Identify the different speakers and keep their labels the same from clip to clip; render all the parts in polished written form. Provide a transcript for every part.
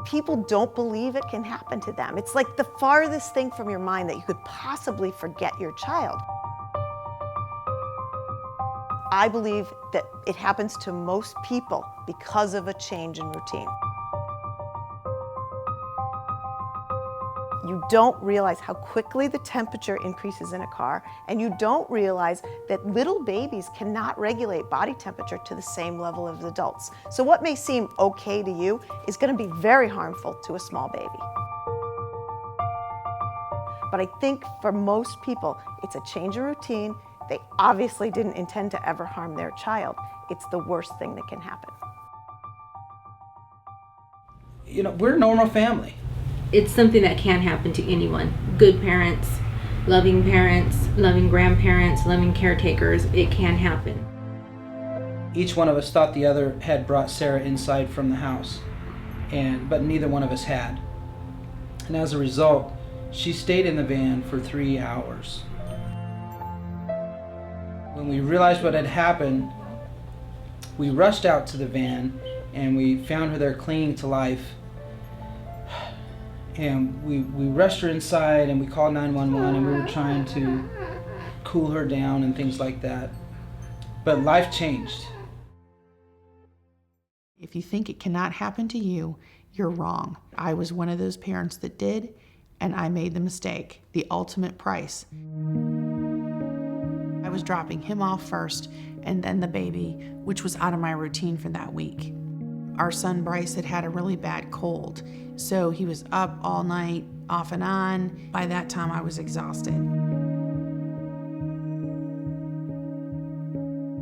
Speaker 1: People don't believe it can happen to them. It's like the farthest thing from your mind that you could possibly forget your child. I believe that it happens to most people because of a change in routine. You don't realize how quickly the temperature increases in a car, and you don't realize that little babies cannot regulate body temperature to the same level as adults. So what may seem okay to you is going to be very harmful to a small baby. But I think for most people, it's a change in routine. They obviously didn't intend to ever harm their child. It's the worst thing that can happen.
Speaker 2: You know, we're a normal family.
Speaker 3: It's something that can happen to anyone. Good parents, loving grandparents, loving caretakers, it can happen.
Speaker 2: Each one of us thought the other had brought Sarah inside from the house, but neither one of us had. And as a result, she stayed in the van for 3 hours. When we realized what had happened, we rushed out to the van and we found her there clinging to life. And we rushed her inside and we called 911 and we were trying to cool her down and things like that. But life changed.
Speaker 4: If you think it cannot happen to you, you're wrong. I was one of those parents that did, and I made the mistake, the ultimate price. I was dropping him off first and then the baby, which was out of my routine for that week. Our son Bryce had had a really bad cold, so he was up all night, off and on. By that time, I was exhausted.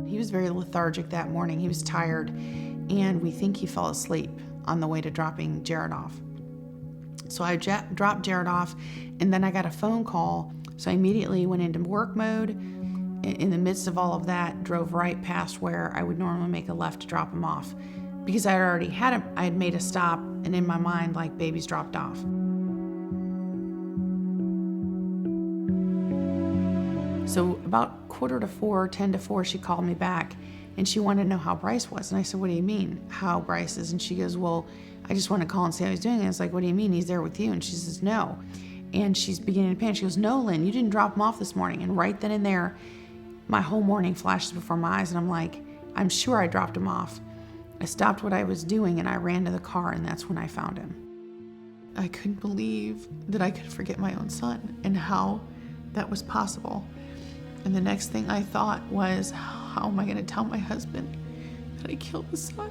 Speaker 4: He was very lethargic that morning. He was tired, and we think he fell asleep on the way to dropping Jared off. So I dropped Jared off, and then I got a phone call, so I immediately went into work mode. In the midst of all of that, drove right past where I would normally make a left to drop him off, because I had made a stop, and in my mind, like, baby's dropped off. So about 3:45, 3:50, she called me back, and she wanted to know how Bryce was. And I said, what do you mean, how Bryce is? And she goes, well, I just want to call and see how he's doing. And I was like, what do you mean, he's there with you? And she says, no. And she's beginning to panic. She goes, no, Lynn, you didn't drop him off this morning. And right then and there, my whole morning flashes before my eyes, and I'm like, I'm sure I dropped him off. I stopped what I was doing and I ran to the car, and that's when I found him. I couldn't believe that I could forget my own son and how that was possible. And the next thing I thought was, how am I going to tell my husband that I killed his son?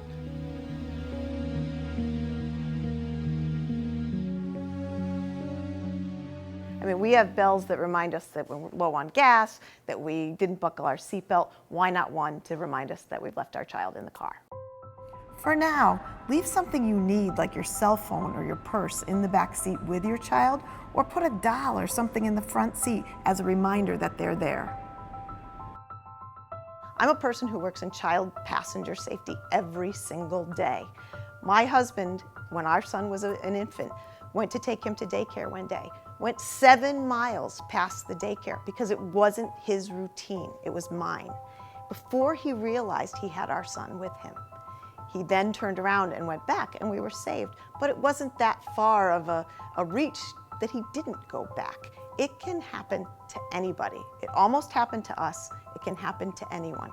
Speaker 1: I mean, we have bells that remind us that when we're low on gas, that we didn't buckle our seatbelt. Why not one to remind us that we've left our child in the car? For now, leave something you need, like your cell phone or your purse, in the back seat with your child, or put a doll or something in the front seat as a reminder that they're there. I'm a person who works in child passenger safety every single day. My husband, when our son was an infant, went to take him to daycare one day, went 7 miles past the daycare because it wasn't his routine, it was mine. Before he realized he had our son with him. He then turned around and went back, and we were saved. But it wasn't that far of a reach that he didn't go back. It can happen to anybody. It almost happened to us. It can happen to anyone.